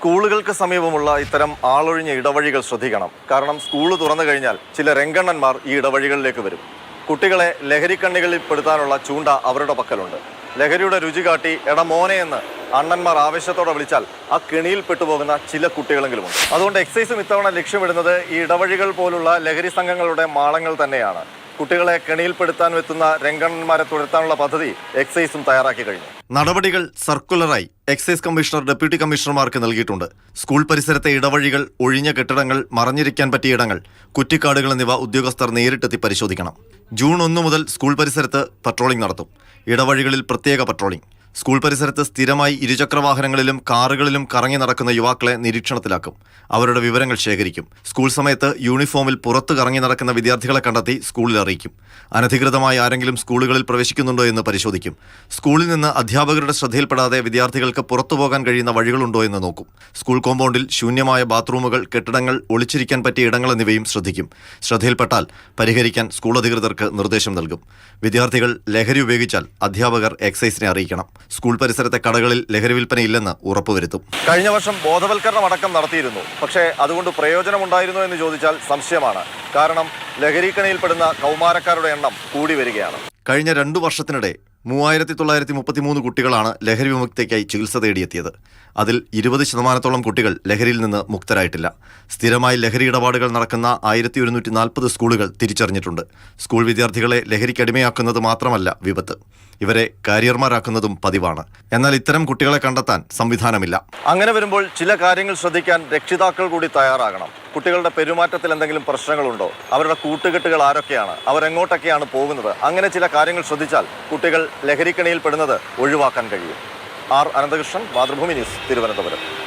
സ്കൂളുകൾക്ക് സമീപമുള്ള ഇത്തരം ആളൊഴിഞ്ഞ ഇടവഴികൾ ശ്രദ്ധിക്കണം. കാരണം സ്കൂൾ തുറന്നു കഴിഞ്ഞാൽ ചില രംഗണ്ണന്മാർ ഈ ഇടവഴികളിലേക്ക് വരും. കുട്ടികളെ ലഹരിക്കണ്ണികളിൽ പെടുത്താനുള്ള ചൂണ്ട അവരുടെ പക്കലുണ്ട്. ലഹരിയുടെ രുചി കാട്ടി എടാ മോനെ എന്ന് അണ്ണന്മാർ ആവേശത്തോടെ വിളിച്ചാൽ ആ കെണിയിൽ പെട്ടുപോകുന്ന ചില കുട്ടികളെങ്കിലുമുണ്ട്. അതുകൊണ്ട് എക്സൈസും ഇത്തവണ ലക്ഷ്യമിടുന്നത് ഈ ഇടവഴികൾ പോലുള്ള ലഹരി സംഘങ്ങളുടെ മാളങ്ങൾ തന്നെയാണ്. കുട്ടികളെ കെണിയിൽപ്പെടുത്താൻ എത്തുന്ന രംഗണ്ണന്മാരെ തുരത്താനുള്ള പദ്ധതി എക്സൈസും തയ്യാറാക്കി കഴിഞ്ഞു. നടപടികൾ സർക്കുലറായി എക്സൈസ് കമ്മീഷണർ ഡെപ്യൂട്ടി കമ്മീഷണർമാർക്ക് നൽകിയിട്ടുണ്ട്. സ്കൂൾ പരിസരത്തെ ഇടവഴികൾ, ഒഴിഞ്ഞ കെട്ടിടങ്ങൾ, മറഞ്ഞിരിക്കാൻ പറ്റിയ ഇടങ്ങൾ, കുറ്റിക്കാടുകൾ എന്നിവ ഉദ്യോഗസ്ഥർ നേരിട്ടെത്തി പരിശോധിക്കണം. ജൂൺ 1 മുതൽ സ്കൂൾ പരിസരത്ത് പട്രോളിംഗ് നടത്തും. ഇടവഴികളിൽ പ്രത്യേക പട്രോളിംഗ്. സ്കൂൾ പരിസരത്ത് സ്ഥിരമായി ഇരുചക്രവാഹനങ്ങളിലും കാറുകളിലും കറങ്ങി നടക്കുന്ന യുവാക്കളെ നിരീക്ഷണത്തിലാക്കും. അവരുടെ വിവരങ്ങൾ ശേഖരിക്കും. സ്കൂൾ സമയത്ത് യൂണിഫോമിൽ പുറത്ത് കറങ്ങി നടക്കുന്ന വിദ്യാർത്ഥികളെ കണ്ടെത്തി സ്കൂളിൽ അറിയിക്കും. അനധികൃതമായി ആരെങ്കിലും സ്കൂളുകളിൽ പ്രവേശിക്കുന്നുണ്ടോ എന്ന് പരിശോധിക്കും. സ്കൂളിൽ നിന്ന് അധ്യാപകരുടെ ശ്രദ്ധയിൽപ്പെടാതെ വിദ്യാർത്ഥികൾക്ക് പുറത്തു പോകാൻ കഴിയുന്ന വഴികളുണ്ടോ എന്ന് നോക്കും. സ്കൂൾ കോമ്പൗണ്ടിൽ ശൂന്യമായ ബാത്റൂമുകൾ, കെട്ടിടങ്ങൾ, ഒളിച്ചിരിക്കാൻ പറ്റിയ ഇടങ്ങൾ എന്നിവയും ശ്രദ്ധിക്കും. ശ്രദ്ധയിൽപ്പെട്ടാൽ പരിഹരിക്കാൻ സ്കൂൾ അധികൃതർക്ക് നിർദ്ദേശം നൽകും. വിദ്യാർത്ഥികൾ ലഹരി ഉപയോഗിച്ചാൽ അധ്യാപകർ എക്സൈസിനെ അറിയിക്കണം. സ്കൂൾ പരിസരത്തെ കടകളിൽ ലഹരി വിൽപ്പനയില്ലെന്ന് ഉറപ്പുവരുത്തും. കഴിഞ്ഞ വർഷം ബോധവൽക്കരണം അടക്കം നടത്തിയിരുന്നു. പക്ഷേ അതുകൊണ്ട് പ്രയോജനമുണ്ടായിരുന്നോ എന്ന് ചോദിച്ചാൽ സംശയമാണ്. കാരണം ലഹരിക്കണിയിൽപ്പെടുന്ന കൗമാരക്കാരുടെ എണ്ണം കൂടി വരികയാണ്. കഴിഞ്ഞ 2 വർഷത്തിനിടെ 3933 കുട്ടികളാണ് ലഹരി വിമുക്തിക്കായി ചികിത്സ തേടിയെത്തിയത്. അതിൽ 20% കുട്ടികൾ ലഹരിയിൽ നിന്ന് മുക്തരായിട്ടില്ല. സ്ഥിരമായി ലഹരി ഇടപാടുകൾ നടക്കുന്ന 1140 സ്കൂളുകൾ തിരിച്ചറിഞ്ഞിട്ടുണ്ട്. സ്കൂൾ വിദ്യാർത്ഥികളെ ലഹരിക്കടിമയാക്കുന്നത് മാത്രമല്ല വിപത്ത്, ഇവരെ കാരിയർമാരാക്കുന്നതും പതിവാണ്. എന്നാൽ ഇത്തരം കുട്ടികളെ കണ്ടെത്താൻ സംവിധാനമില്ല. അങ്ങനെ വരുമ്പോൾ ചില കാര്യങ്ങൾ ശ്രദ്ധിക്കാൻ രക്ഷിതാക്കൾ കൂടി തയ്യാറാകണം. കുട്ടികളുടെ പെരുമാറ്റത്തിൽ എന്തെങ്കിലും പ്രശ്നങ്ങളുണ്ടോ? അവരുടെ കൂട്ടുകെട്ടുകൾ ആരൊക്കെയാണ്? അവരെങ്ങോട്ടൊക്കെയാണ് പോകുന്നത്? അങ്ങനെ ചില കാര്യങ്ങൾ ശ്രദ്ധിച്ചാൽ കുട്ടികൾ ലഹരിക്കണിയിൽ പെടുന്നത് ഒഴിവാക്കാൻ കഴിയും. R Ananthakrishnan, Mathrubhumi news, Thiruvananthapuram.